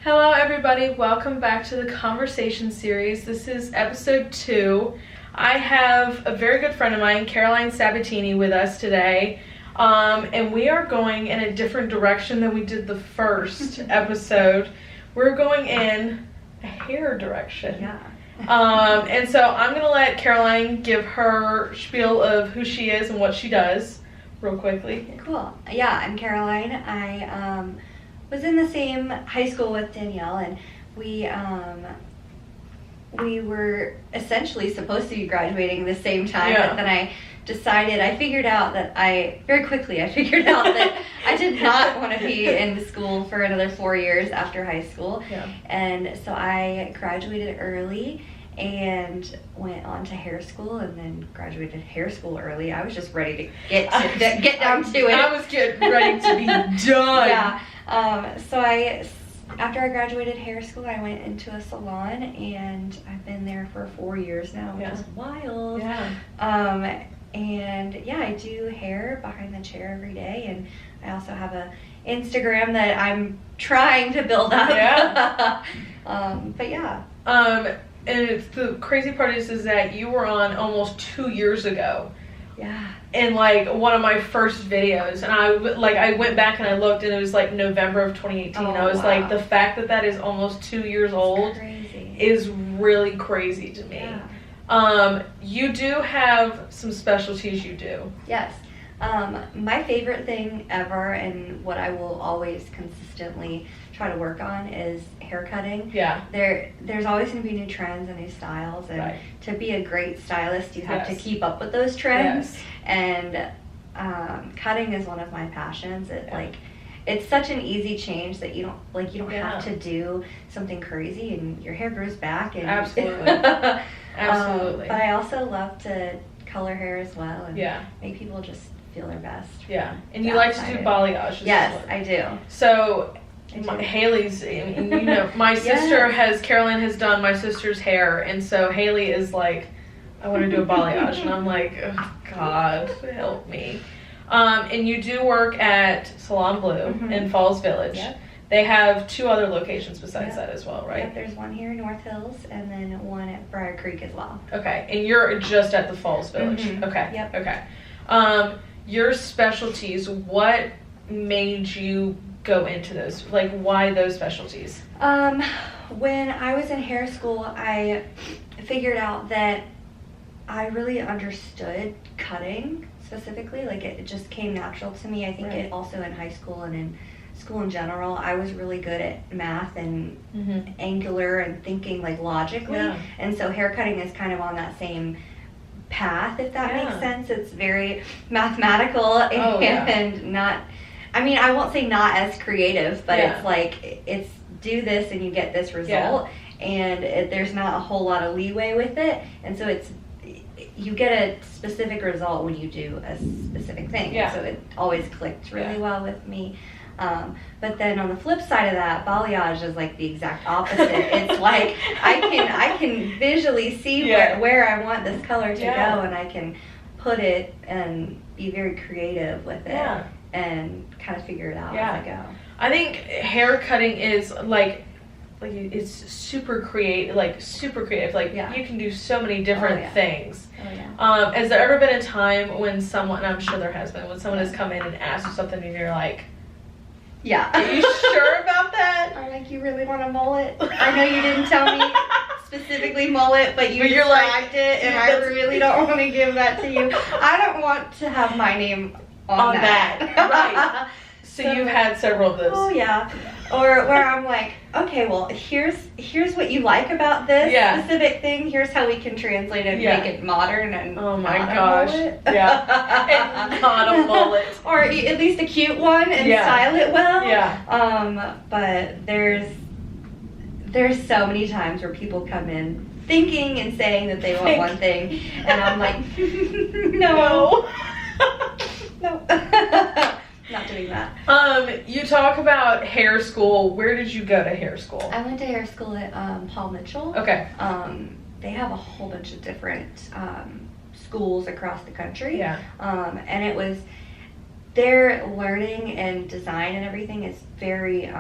Hello everybody, welcome back to the conversation series. This is episode 2. I have a very good friend of mine, Caroline Sabatini, with us today. And we are going in a different direction than we did the first episode. We're going in a hair direction. Yeah. And so I'm going to let Caroline give her spiel of who she is and what she does real quickly. Cool. Yeah, I'm Caroline. I was in the same high school with Danielle, and we were essentially supposed to be graduating the same time, Yeah. but then I figured out that I did not want to be in school for another 4 years after high school. Yeah. And so I graduated early and went on to hair school, and then graduated hair school early. I was just ready to get down to it. I was getting ready to be done. Yeah. After I graduated hair school, I went into a salon, and I've been there for 4 years now, which is wild. Yeah. And yeah, I do hair behind the chair every day, and I also have a Instagram that I'm trying to build up. Yeah. But yeah. And the crazy part is that you were on almost 2 years ago. Yeah. In like one of my first videos, and I went back and I looked, and it was like November of 2018. Oh, I was wow. like, the fact that is almost 2 years old Crazy. is really crazy to me. Yeah. You do have some specialties you do. Yes. My favorite thing ever, and what I will always consistently try to work on, is hair cutting. Yeah. There's always going to be new trends and new styles, and Right. to be a great stylist, you have Yes. to keep up with those trends. Yes. And cutting is one of my passions. Yeah. It's such an easy change that you don't Yeah. have to do something crazy, and your hair grows back. And Absolutely. Absolutely. But I also love to color hair as well, and Yeah. make people just feel their best. Yeah. And you Yeah, like to I do do. balayage. Yes, I do. So I do. Haley's, and you know, my sister Caroline has done my sister's hair, and so Haley is like, I want to do a balayage, and I'm like, oh God, help me. And you do work at Salon Blue in Falls Village. Yep. They have 2 other locations besides Yep. that as well, right? Yep, there's one here in North Hills, and then one at Briar Creek as well. Okay, and you're just at the Falls Village. Mhm. Okay. Yep. Okay. Your specialties, what made you go into those? Like, why those specialties? When I was in hair school, I figured out that I really understood cutting specifically. Like, it just came natural to me. I think Right. it also in high school and in school in general, I was really good at math and angular and thinking like logically. Yeah. And so hair cutting is kind of on that same path, if that Yeah. makes sense. It's very mathematical Oh, yeah. and not, I mean, I won't say not as creative, but Yeah. it's like, it's do this and you get this result. And there's not a whole lot of leeway with it. And so you get a specific result when you do a specific thing. Yeah. So it always clicked really Yeah. well with me. But then on the flip side of that, balayage is like the exact opposite. It's like I can visually see Yeah. where I want this color to Yeah. go, and I can put it and be very creative with it. Yeah. And kind of figure it out Yeah. as I go. I think hair cutting is like it's super creative. Like Yeah. you can do so many different Oh, yeah. things. Oh yeah. Has there ever been a time when someone, and I'm sure there has been, when someone has come in and asked you something and you're like, Yeah. are you sure about that? I'm like, you really want a mullet? I know you didn't tell me specifically mullet, but But you're described like, it, and I really don't want to give that to you. I don't want to have my name on that. Right. So you've had several of those. Oh yeah. Or where I'm like, okay, well, here's what you like about this Yeah. specific thing. Here's how we can translate it and Yeah. make it modern and Oh my not a gosh. mullet. Yeah. And not a mullet. Or at least a cute one and Yeah. style it well. Yeah. But there's so many times where people come in thinking and saying that they want one thing, and I'm like, no. No. Not doing that. You talk about hair school. Where did you go to hair school? I went to hair school at Paul Mitchell. Okay. They have a whole bunch of different schools across the country. Yeah. And it was their learning and design and everything is very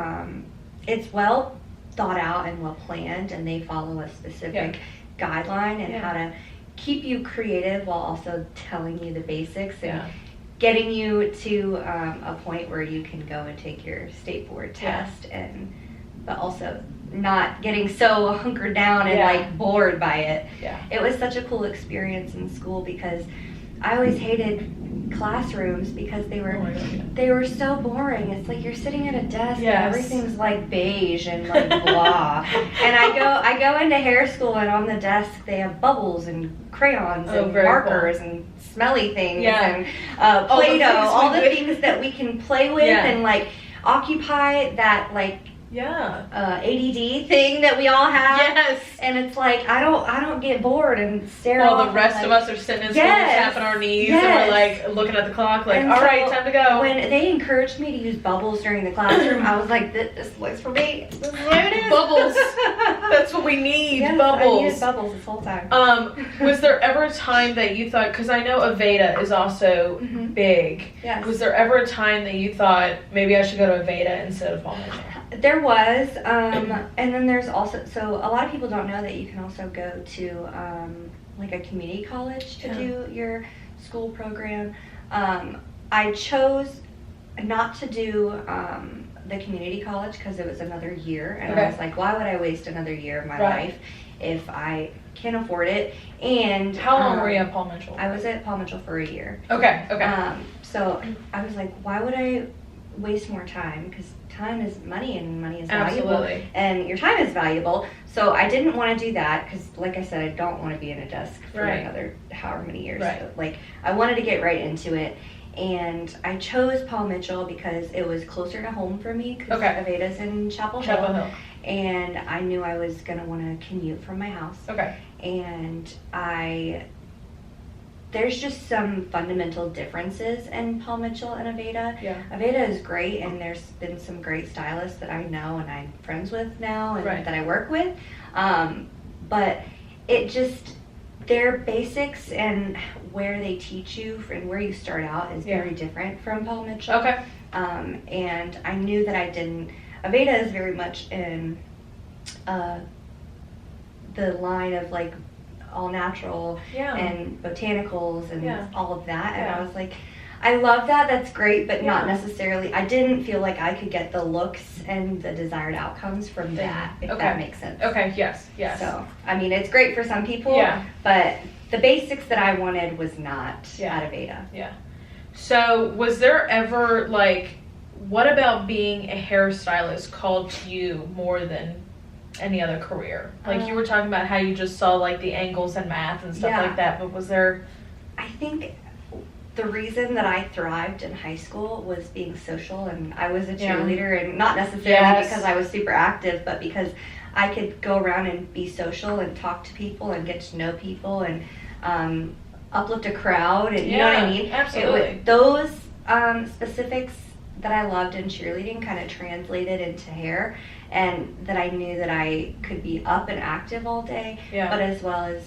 it's well thought out and well planned, and they follow a specific guideline and how to keep you creative while also telling you the basics and getting you to a point where you can go and take your state board test, and but also not getting so hunkered down and like bored by it. It was such a cool experience in school because I always hated classrooms because they were so boring. It's like you're sitting at a desk and everything's like beige and like blah. And I go into hair school, and on the desk they have bubbles and crayons and markers and smelly things and Play-Doh, all the things that we can play with and like occupy that like ADD thing that we all have. And it's like I don't get bored and stare off. Well, the rest of us are sitting in school tapping our knees and we're like looking at the clock like, all right, time to go. When they encouraged me to use bubbles during the classroom, I was like, this looks for me. This is what it is. Bubbles. That's what we need. Bubbles. I needed bubbles this whole time. Was there ever a time that you thought, because I know Aveda is also big. Was there ever a time that you thought maybe I should go to Aveda instead of Paul Mitchell? There was, and then there's also, so a lot of people don't know that you can also go to like a community college to do your school program. I chose not to do the community college because it was another year, and I was like, why would I waste another year of my life if I can't afford it? And how long were you at Paul Mitchell? I was at Paul Mitchell for a year. So I was like, why would I waste more time? Because time is money, and money is valuable, and your time is valuable. So I didn't want to do that because, like I said, I don't want to be in a desk for another however many years. So, like, I wanted to get right into it, and I chose Paul Mitchell because it was closer to home for me. Because Aveda's in Chapel Hill, and I knew I was gonna want to commute from my house. And there's just some fundamental differences in Paul Mitchell and Aveda. Aveda is great, and there's been some great stylists that I know and I'm friends with now and that I work with. But it just, their basics and where they teach you and where you start out is very different from Paul Mitchell. And I knew that I didn't, Aveda is very much in the line of like all natural and botanicals and all of that, and I was like, I love that, that's great, but not necessarily, I didn't feel like I could get the looks and the desired outcomes from that, if that makes sense. So, I mean, it's great for some people, but the basics that I wanted was not at Aveda. So was there ever like, what about being a hairstylist called to you more than any other career? Like you were talking about how you just saw like the angles and math and stuff like that, but was there? I think the reason that I thrived in high school was being social, and I was a cheerleader, and not necessarily because I was super active, but because I could go around and be social and talk to people and get to know people and uplift a crowd, and you know what I mean? Absolutely. Those specifics that I loved in cheerleading kind of translated into hair, and that I knew that I could be up and active all day, but as well as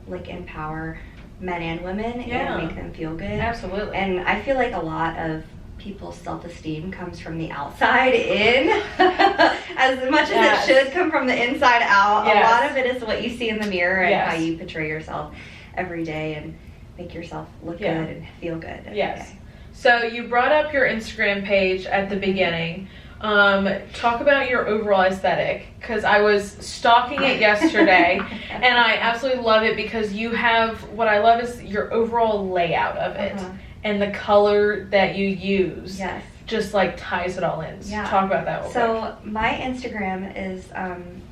like empower men and women and make them feel good. And I feel like a lot of people's self-esteem comes from the outside in as much as it should come from the inside out. A lot of it is what you see in the mirror and how you portray yourself every day and make yourself look good and feel good every day. So you brought up your Instagram page at the beginning. Talk about your overall aesthetic, because I was stalking it yesterday and I absolutely love it because you have, what I love is your overall layout of it and the color that you use just like ties it all in. So talk about that real quick. My Instagram is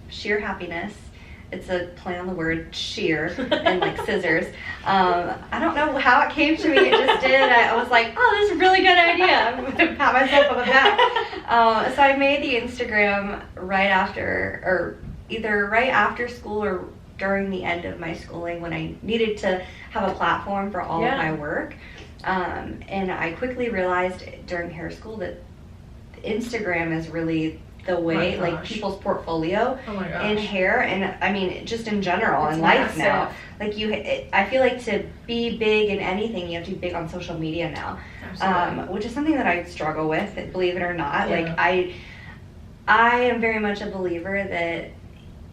Sheer Happiness. It's a play on the word sheer and like scissors. I don't know how it came to me. It just did. I was like, oh, this is a really good idea. I'm going to pat myself on the back. So I made the Instagram right after, or either right after school or during the end of my schooling when I needed to have a platform for all of my work. And I quickly realized during hair school that Instagram is really the way, like people's portfolio in hair, and I mean just in general in life now. Like I feel like to be big in anything, you have to be big on social media now, which is something that I struggle with, believe it or not. Like I am very much a believer that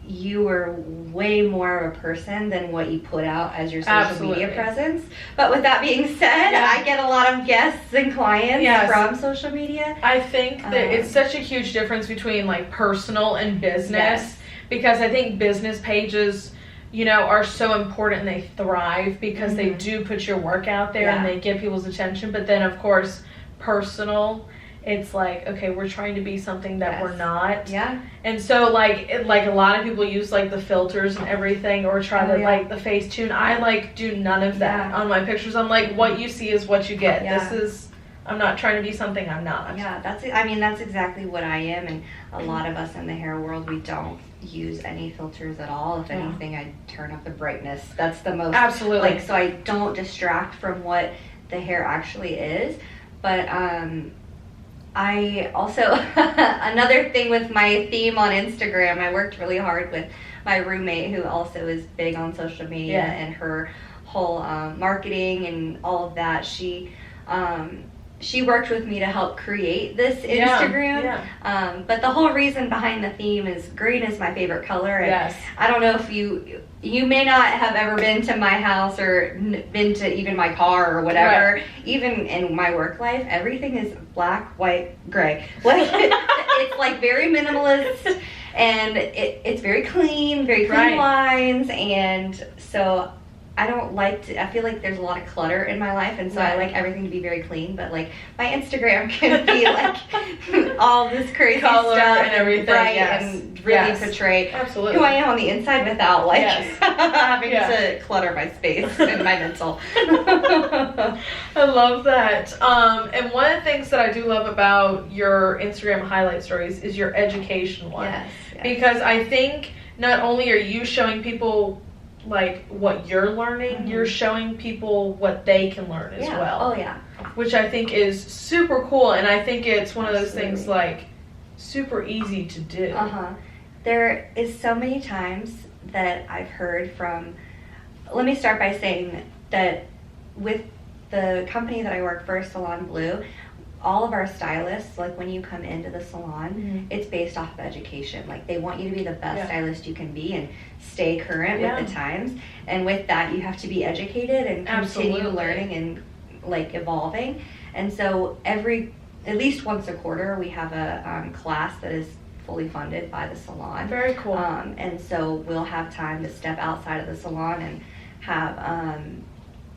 you are way more of a person than what you put out as your social media presence. But with that being said, I get a lot of guests and clients from social media. I think that it's such a huge difference between like personal and business, because I think business pages, you know, are so important and they thrive because they do put your work out there and they get people's attention. But then of course, personal, it's like, okay, we're trying to be something that we're not. Yeah. And so like a lot of people use like the filters and everything, or try to like the Facetune. I like do none of that on my pictures. I'm like, what you see is what you get. I'm not trying to be something I'm not. Yeah, that's exactly what I am. And a lot of us in the hair world, we don't use any filters at all. If anything, I turn up the brightness. That's the most. Absolutely. Like, so I don't distract from what the hair actually is. But I also, another thing with my theme on Instagram, I worked really hard with my roommate, who also is big on social media and her whole marketing and all of that. She worked with me to help create this Instagram. But the whole reason behind the theme is green is my favorite color. And I don't know if you may not have ever been to my house or been to even my car or whatever. Even in my work life, everything is black, white, gray. Like, it's like very minimalist, and it's very clean lines. And so I don't like to, I feel like there's a lot of clutter in my life, and so I like everything to be very clean. But like my Instagram can be like all this crazy color stuff and everything, and really portray who I am on the inside without like having to clutter my space and my mental. I love that. And one of the things that I do love about your Instagram highlight stories is your education one. Because I think not only are you showing people like what you're learning, you're showing people what they can learn as well. Which I think is super cool, and I think it's one of those things like super easy to do. There is so many times that I've heard from, let me start by saying that with the company that I work for, Salon Blue, all of our stylists, like when you come into the salon, it's based off of education. Like they want you to be the best stylist you can be and stay current with the times. And with that, you have to be educated and continue learning and like evolving. And so at least once a quarter, we have a class that is fully funded by the salon. Very cool. And so we'll have time to step outside of the salon and have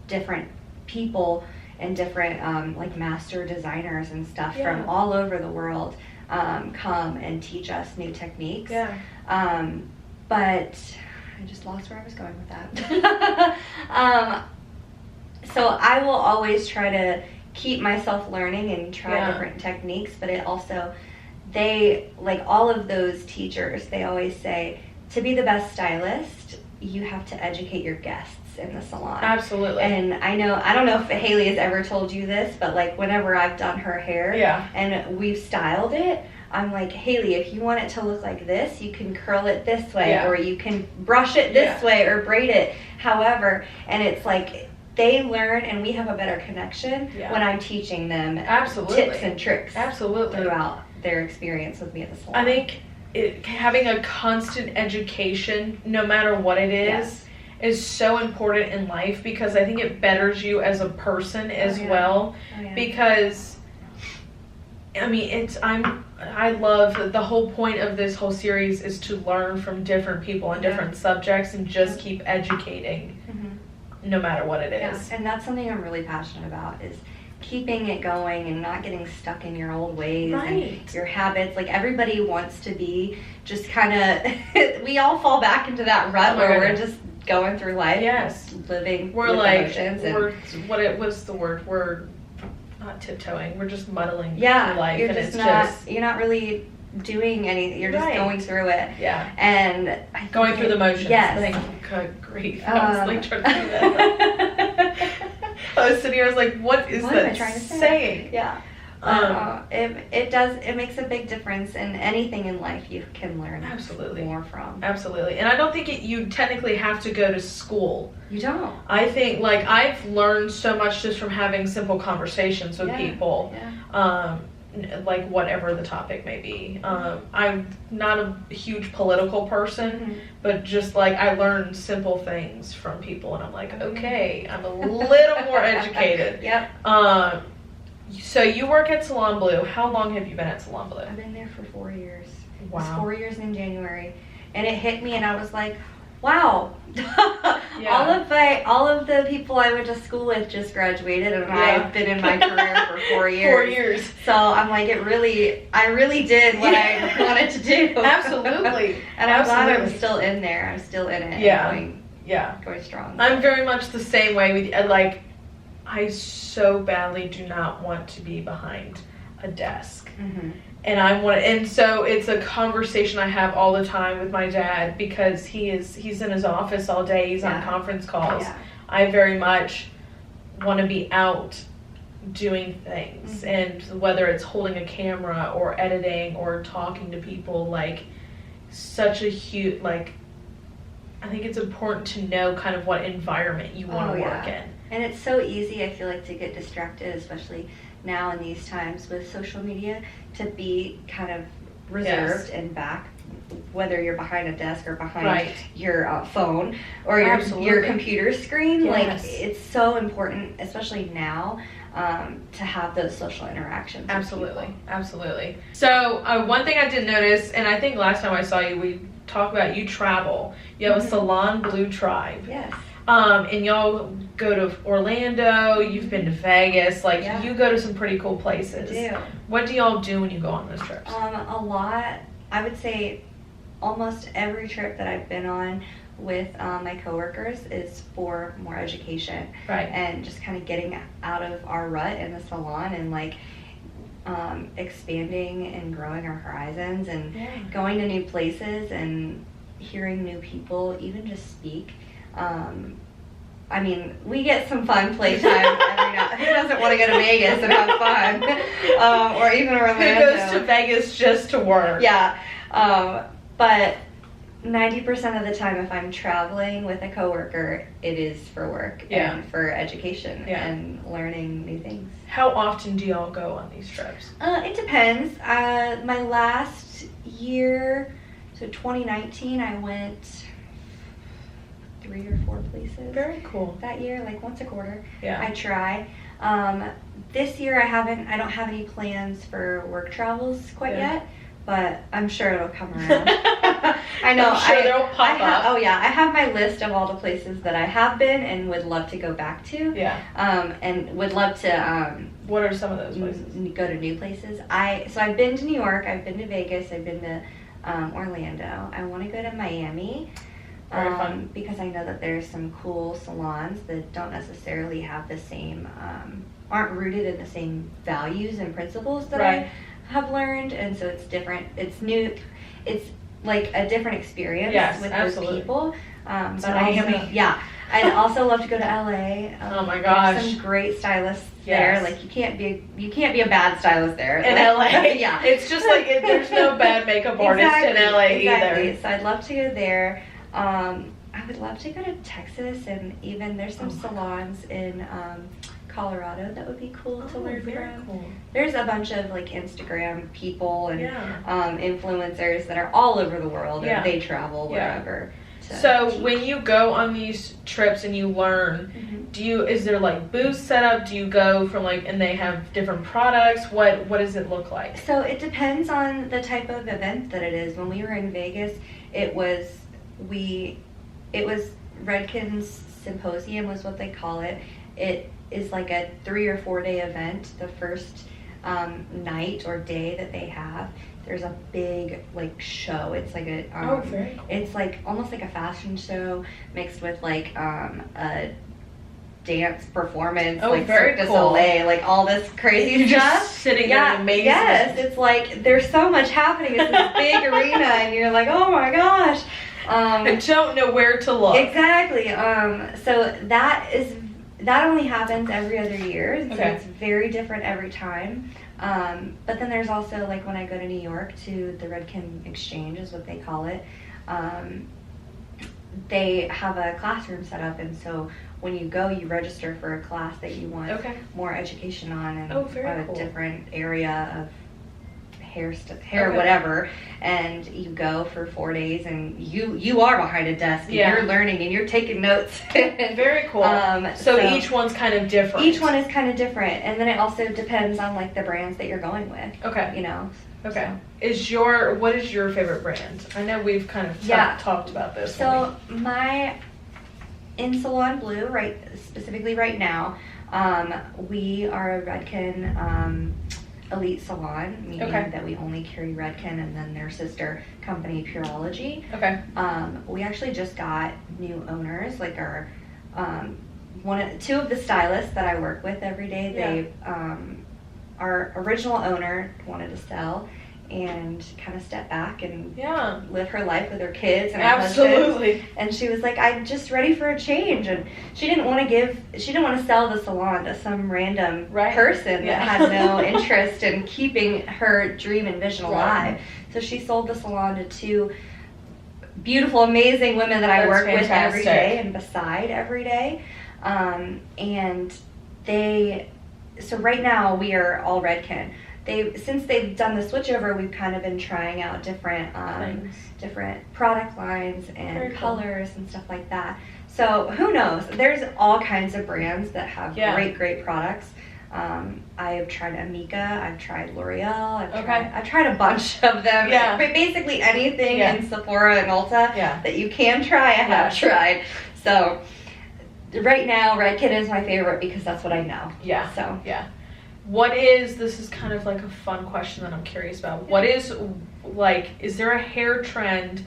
different people and different like master designers and stuff from all over the world come and teach us new techniques. But I just lost where I was going with that. So I will always try to keep myself learning and try different techniques, but it also, they, like all of those teachers, they always say, to be the best stylist, you have to educate your guests in the salon. Absolutely. And I don't know if Haley has ever told you this, but like whenever I've done her hair and we've styled it, I'm like, Haley, if you want it to look like this, you can curl it this way, or you can brush it this way, or braid it however. And it's like they learn, and we have a better connection when I'm teaching them tips and tricks throughout their experience with me at the salon. I think having a constant education, no matter what it is so important in life, because I think it betters you as a person as well. Because I mean, I love that the whole point of this whole series is to learn from different people and different subjects and just keep educating no matter what it is. And that's something I'm really passionate about, is keeping it going and not getting stuck in your old ways and your habits. Like everybody wants to be just kind of, we all fall back into that rut where we're just going through life, living with emotions. We're not tiptoeing, we're just muddling through life. You're just you're not really doing anything, you're just going through it. And going through the motions. Good grief. I was like trying to do that. I was sitting here, I was like, what is that am I trying to saying? It makes a big difference, in anything in life you can learn more from. Absolutely. And I don't think you technically have to go to school. You don't. I think, like, I've learned so much just from having simple conversations with people. like whatever the topic may be. I'm not a huge political person, but just like I learn simple things from people, and I'm like, okay, I'm a little more educated. Yep. So you work at Salon Blue. How long have you been at Salon Blue? I've been there for 4 years. Wow. It was 4 years in January, and it hit me, and I was like, wow. Yeah. all of the people I went to school with just graduated, and I've been in my career for 4 years. 4 years. So I'm like, I really did what I wanted to do. Absolutely. And I'm glad I'm still in there. I'm still in it. Yeah. And going strong. I'm very much the same way with you. Like, I so badly do not want to be behind a desk. And so it's a conversation I have all the time with my dad, because he's in his office all day. He's on conference calls. Yeah. I very much want to be out doing things, and whether it's holding a camera or editing or talking to people, like such a huge, like, I think it's important to know kind of what environment you want to work in. And it's so easy, I feel like, to get distracted, especially now in these times with social media, to be kind of reserved and back, whether you're behind a desk or behind your phone or your computer screen. Like, it's so important, especially now, to have those social interactions. Absolutely. So one thing I did notice, and I think last time I saw you, we talked about you travel. You have a Salon Blue tribe. Yes. And y'all go to Orlando, you've been to Vegas, like you go to some pretty cool places. I do. What do y'all do when you go on those trips? A lot. I would say almost every trip that I've been on with my coworkers is for more education. Right. And just kind of getting out of our rut in the salon, and like expanding and growing our horizons, and going to new places and hearing new people even just speak. I mean, we get some fun playtime every now. Who doesn't want to go to Vegas and have fun? Or even Orlando. Who goes to Vegas just to work? Yeah. But 90% of the time, if I'm traveling with a coworker, it is for work and for education and learning new things. How often do y'all go on these trips? It depends. My last year, so 2019, I went 3 or 4 places. Very cool. That year, like once a quarter. Yeah. I try. This year I don't have any plans for work travels quite yet, but I'm sure it'll come around. I know. I'm sure they'll pop up. Oh yeah, I have my list of all the places that I have been and would love to go back to. Yeah. And would love to what are some of those places? Go to new places. So I've been to New York, I've been to Vegas, I've been to Orlando. I want to go to Miami. Very fun. Because I know that there's some cool salons that don't necessarily have the same, aren't rooted in the same values and principles that I have learned, and so it's different. It's new. It's like a different experience with those people. But Miami. I'd also love to go to LA. Oh my gosh, there's some great stylists there. Like you can't be a bad stylist there in LA. It's just like there's no bad makeup artist in LA either. So I'd love to go there. I would love to go to Texas, and even there's some salons in Colorado that would be cool to learn from. Cool. There's a bunch of like Instagram people and influencers that are all over the world, and they travel wherever. So when you go on these trips and you learn, is there like booths set up? Do you go from and they have different products? What does it look like? So it depends on the type of event that it is. When we were in Vegas, it was Redken's Symposium was what they call it. It is like a 3 or 4 day event. The first night or day that they have, there's a big show. It's like a very cool. It's like almost like a fashion show mixed with a dance performance, very Cirque du cool. Soleil, all this crazy stuff. Just sitting there in amazement. Yes, it's like there's so much happening. It's this big arena, and you're like, oh my gosh. I don't know where to look. Exactly. So that only happens every other year, so it's very different every time. But then there's also when I go to New York to the Redken Exchange is what they call it. They have a classroom set up, and so when you go, you register for a class that you want more education on, and very cool. a different area hair whatever, and you go for 4 days, and you are behind a desk, and you're learning, and you're taking notes. Very cool. So each one's kind of different. Each one is kind of different, and then it also depends on like the brands that you're going with. Okay. You know. Okay. So. What is your favorite brand? I know we've kind of talked about this. So in Salon Blue, specifically right now, we are a Redken elite salon, meaning that we only carry Redken and then their sister company Pureology. Okay. We actually just got new owners, like our two of the stylists that I work with every day. They our original owner wanted to sell and kind of step back and live her life with her kids and her husband. And she was like, I'm just ready for a change. And she didn't want to sell the salon to some random person that had no interest in keeping her dream and vision alive. So she sold the salon to two beautiful, amazing women that I work with every day and beside every day. So right now we are all Redken. Since they've done the switchover, we've kind of been trying out different product lines and colors and stuff like that. So who knows? There's all kinds of brands that have great products. I've tried Amika, I've tried L'Oreal, I've tried a bunch of them. But basically anything in Sephora and Ulta that you can try, I have tried. So right now, Redken is my favorite because that's what I know. This is kind of like a fun question that I'm curious about. What is there a hair trend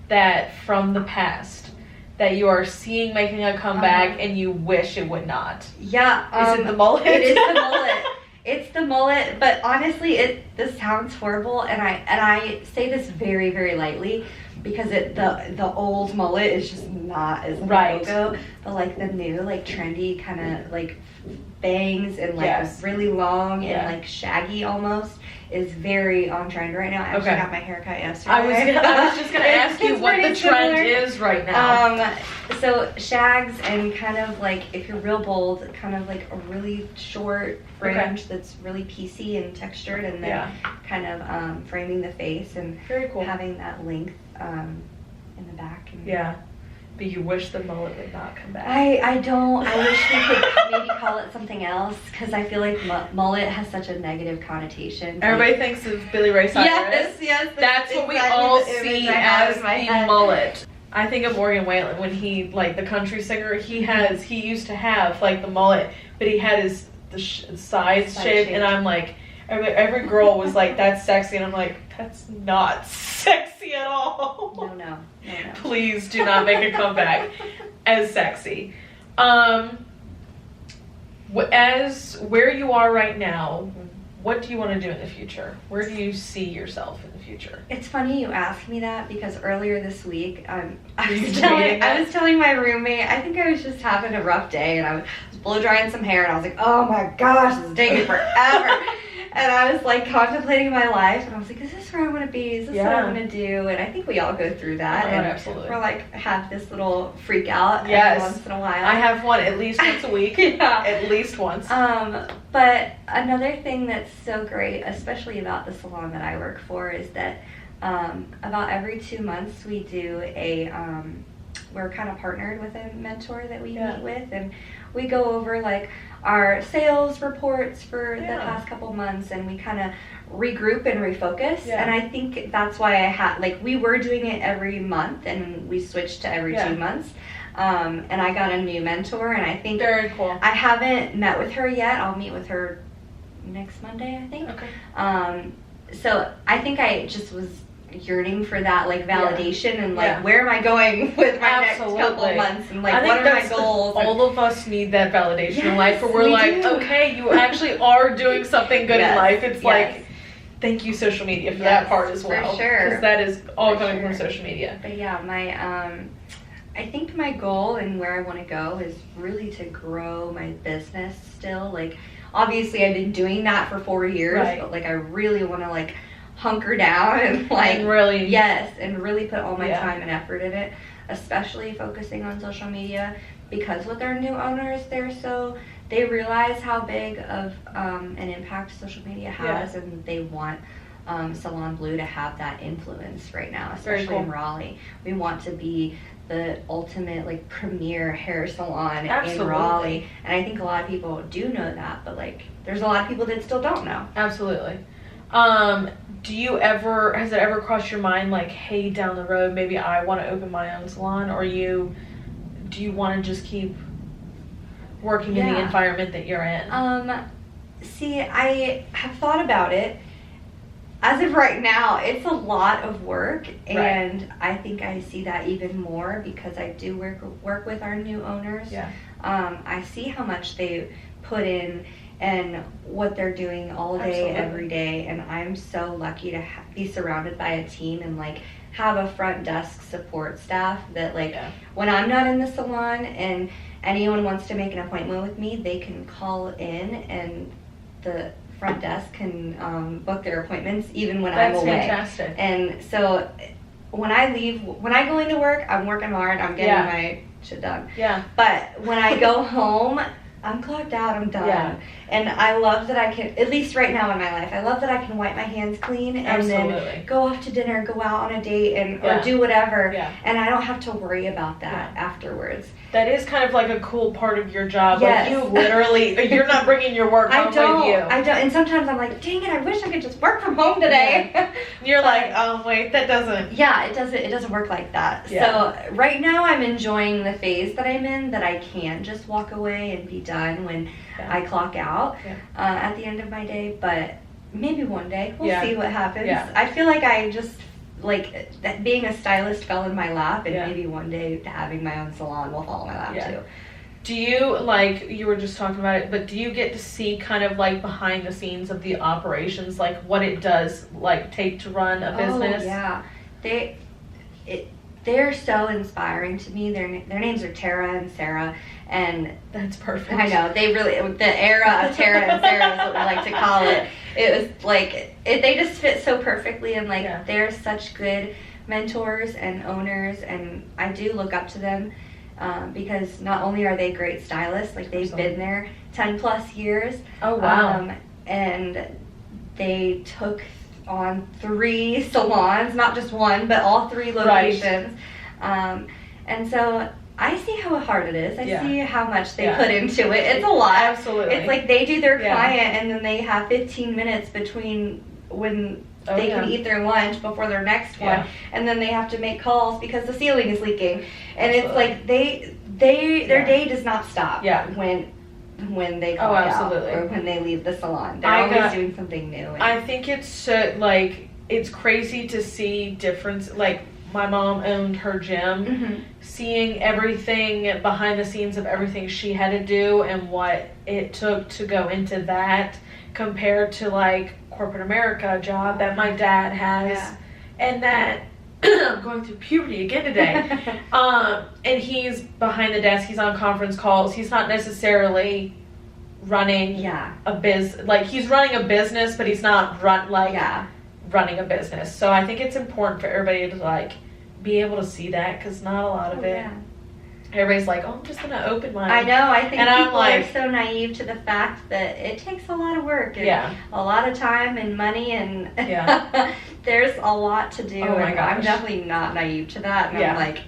that from the past that you are seeing making a comeback and you wish it would not? Yeah. Is it the mullet? It is the mullet. It's the mullet, but honestly, this sounds horrible, and I say this very, very lightly because the old mullet is just not as logo, but like the new, like trendy kind of like bangs and like really long and like shaggy almost is very on trend right now. I actually got my haircut yesterday. I was just gonna ask you what the trend is right now. So shags and kind of like, if you're real bold, kind of like a really short fringe that's really piecey and textured, and then kind of framing the face and having that length in the back. And but you wish the mullet would not come back. I don't. I wish we could maybe call it something else, because I feel like mullet has such a negative connotation. Everybody thinks of Billy Ray Cyrus. Yes. That's what we all see as the mullet. I think of Morgan Wallen when he, like the country singer, he used to have like the mullet, but he had the sides shaved, and I'm like, every girl was like, that's sexy, and I'm like, that's not sexy at all. No. Please do not make a comeback as sexy. As where you are right now, what do you want to do in the future? Where do you see yourself in the future? It's funny you asked me that, because earlier this week, I was telling my roommate, I think I was just having a rough day, and I was blow drying some hair, and I was like, oh my gosh, this is taking forever. And I was like contemplating my life, and I was like, is this where I want to be? Is this what I want to do? And I think we all go through that. And absolutely. We're like, have this little freak out every once in a while. I have one at least once a week. At least once. But another thing that's so great, especially about the salon that I work for, is that about every 2 months we do we're kind of partnered with a mentor that we meet with, and we go over like our sales reports for the past couple months, and we kind of regroup and refocus. And I think that's why we were doing it every month, and we switched to every 2 months. And I got a new mentor, and I think very cool. I haven't met with her yet. I'll meet with her next Monday, I think. Okay. So I think I just was yearning for that like validation and like where am I going with my next couple of months, and like what are my goals. All of us need that validation in life, where we're like, okay, you actually are doing something good in life. It's like, thank you social media for that part as well, for sure, because that is all coming from social media. But I think my goal and where I want to go is really to grow my business still. Like, obviously I've been doing that for 4 years, but like I really want to like hunker down and like really put all my time and effort in it, especially focusing on social media, because with our new owners, they realize how big of an impact social media has, and they want Salon Blue to have that influence right now, Very especially cool. in Raleigh. We want to be the ultimate like premier hair salon Absolutely. in Raleigh, and I think a lot of people do know that, but like there's a lot of people that still don't know. Absolutely. Has it ever crossed your mind like, hey, down the road maybe I want to open my own salon, or do you want to just keep working in the environment that you're in? See, I have thought about it. As of right now, it's a lot of work, and Right. I think I see that even more because I do work with our new owners. Yeah. I see how much they put in and what they're doing all day, Absolutely. every day, and I'm so lucky to be surrounded by a team and like have a front desk support staff that like Yeah. when I'm not in the salon and anyone wants to make an appointment with me, they can call in and the front desk can book their appointments even when That's I'm away. fantastic. And so when I go into work, I'm working hard, I'm getting Yeah. my shit done. Yeah. But when I go home, I'm clocked out, I'm done. Yeah. And I love that I can, at least right now in my life, I love that I can wipe my hands clean and Absolutely. then go off to dinner, go out on a date and Yeah. or do whatever. Yeah. And I don't have to worry about that Yeah. afterwards. That is kind of like a cool part of your job. Yes. Like you literally, you're not bringing your work home with you. I don't. And sometimes I'm like, dang it, I wish I could just work from home today. You're But- like, oh wait, that doesn't. Yeah, it doesn't work like that. Yeah. So right now I'm enjoying the phase that I'm in, that I can just walk away and be done when Yeah. I clock out Yeah. at the end of my day. But maybe one day we'll Yeah. see what happens. Yeah. I feel like I just like that being a stylist fell in my lap, and Yeah. maybe one day having my own salon will fall in my lap Yeah. too. Do you, like, you were just talking about it, but do you get to see kind of like behind the scenes of the operations, like what it does like take to run a business? Oh yeah, they're so inspiring to me. Their names are Tara and Sarah, and That's perfect. I know they really, the era of Tara and Sarah is what we like to call it. It was like they just fit so perfectly, and like Yeah. they're such good mentors and owners, and I do look up to them because not only are they great stylists, like they've Absolutely. been there 10 plus years. Oh wow. And they took on 3 salons, not just one, but all 3 locations. And so I see how hard it is. I Yeah. see how much they Yeah. put into it. It's a lot. Absolutely. It's like they do their Yeah. client, and then they have 15 minutes between when Oh, they yeah. can eat their lunch before their next Yeah. one, and then they have to make calls because the ceiling is leaking. And it's Absolutely. like their Yeah. day does not stop Yeah. when they Oh, call out absolutely. or when they leave the salon. They're I always got- doing something new. And I think it's so, like, it's crazy to see difference. Like, my mom owned her gym. Mhm. Seeing everything behind the scenes of everything she had to do and what it took to go into that compared to like corporate America, a job that my dad has, Yeah. and that I'm going through puberty again today. And he's behind the desk, he's on conference calls, he's not necessarily running Yeah. he's running a business, but he's not Yeah. running a business. So I think it's important for everybody to like be able to see that, because not a lot of it. Yeah. Everybody's like, oh, I'm just gonna open mine. I know. I think And I'm people like- are so naive to the fact that it takes a lot of work and Yeah. a lot of time and money, and Yeah. there's a lot to do. Oh my and I'm gosh. definitely not naive to that. And Yeah. I'm like,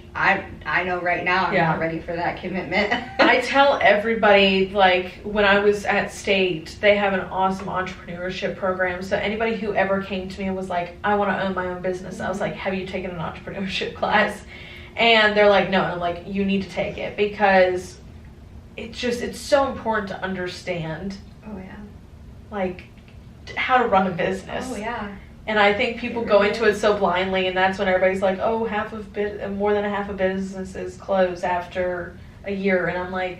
I know right now I'm Yeah. not ready for that commitment. I tell everybody, like, when I was at State, they have an awesome entrepreneurship program. So anybody who ever came to me and was like, I want to own my own business, I was like, have you taken an entrepreneurship class? And they're like, no. And I'm like, you need to take it, because it's so important to understand, Oh yeah. like, how to run a business. Oh yeah. And I think people go into it so blindly, and that's when everybody's like, oh, more than half of businesses close after a year. And I'm like,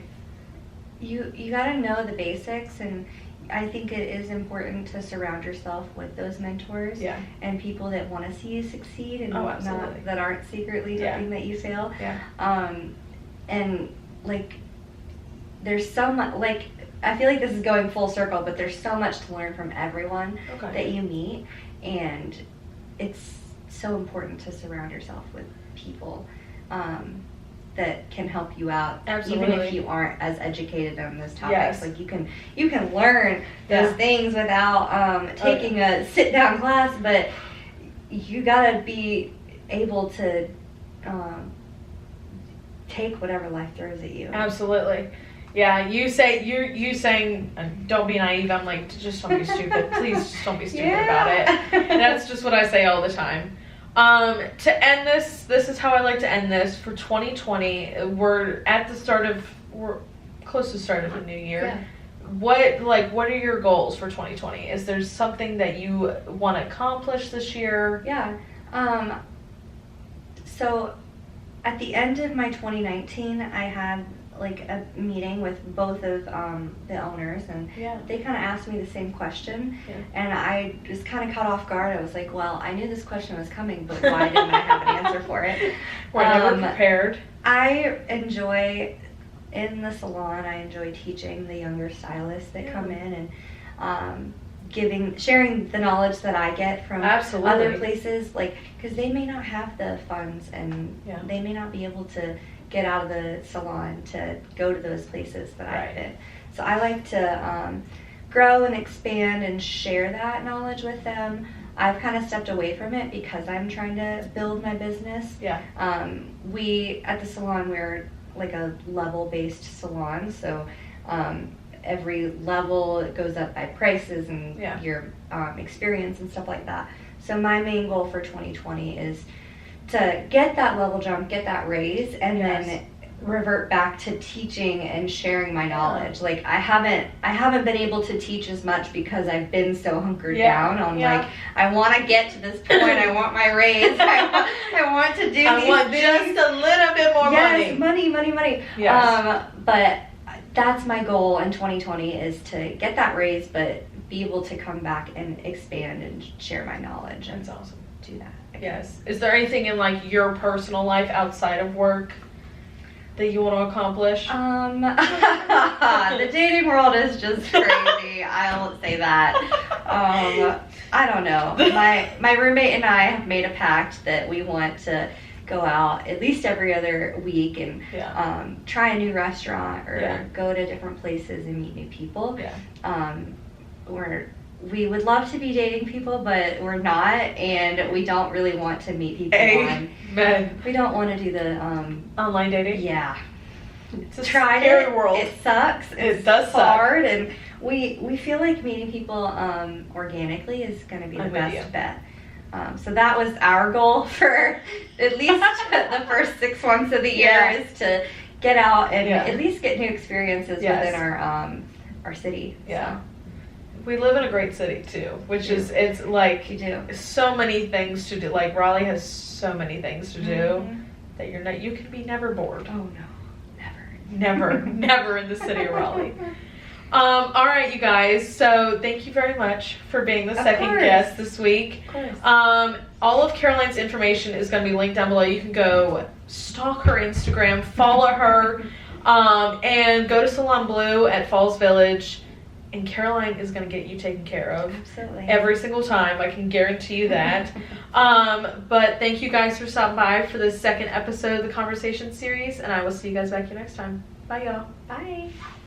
You gotta know the basics, and I think it is important to surround yourself with those mentors yeah, and people that want to see you succeed and Oh, absolutely. not that aren't secretly Yeah. hoping that you fail. yeah, And like there's so much, like I feel like this is going full circle, but there's so much to learn from everyone okay. that you meet, and it's so important to surround yourself with people that can help you out. Absolutely. Even if you aren't as educated on those topics. Yes. Like you can learn those things without taking a sit down class, but you gotta be able to take whatever life throws at you. Absolutely. Yeah, you saying don't be naive. I'm like, just don't be stupid. Please just don't be stupid about it. That's just what I say all the time. To end this is how I like to end this for 2020. We're close to the start of the new year. Yeah. What are your goals for 2020? Is there something that you want to accomplish this year? Yeah. So at the end of my 2019, I had like a meeting with both of the owners, and they kind of asked me the same question, and I was kind of caught off guard. I was like, well, I knew this question was coming, but why didn't I have an answer for it? We're never prepared. I enjoy, in the salon, I enjoy teaching the younger stylists that come in and sharing the knowledge that I get from other places, like, because they may not have the funds and they may not be able to get out of the salon to go to those places that I've been. So I like to grow and expand and share that knowledge with them. I've kind of stepped away from it because I'm trying to build my business. We, at the salon, we're like a level-based salon, so every level it goes up by prices and your experience and stuff like that. So my main goal for 2020 is to get that level jump, get that raise, and then revert back to teaching and sharing my knowledge. Like I haven't been able to teach as much because I've been so hunkered down on like, I want to get to this point, I want my raise, I want to do I want just a little bit more money. Money. But that's my goal in 2020 is to get that raise, but be able to come back and expand and share my knowledge. That's awesome. Do that. Yes. Is there anything in like your personal life outside of work that you want to accomplish? The dating world is just crazy. I'll say that. I don't know. My roommate and I have made a pact that we want to go out at least every other week and try a new restaurant or go to different places and meet new people. We would love to be dating people, but we're not, and we don't really want to meet people we don't want to do the online dating. It's a scary world. It sucks. It does hard, and we feel like meeting people organically is going to be the best bet. So that was our goal for at least the first 6 months of the year is to get out and at least get new experiences within our city. So. We live in a great city too, which is, it's like so many things to do. Like Raleigh has so many things to do that you can be never bored. Oh no, never in the city of Raleigh. All right, you guys. So thank you very much for being the second guest this week. Of course. All of Caroline's information is going to be linked down below. You can go stalk her Instagram, follow her, and go to Salon Blue at Falls Village. And Caroline is going to get you taken care of. Absolutely. Every single time. I can guarantee you that. But thank you guys for stopping by for this second episode of the Conversation series. And I will see you guys back here next time. Bye, y'all. Bye.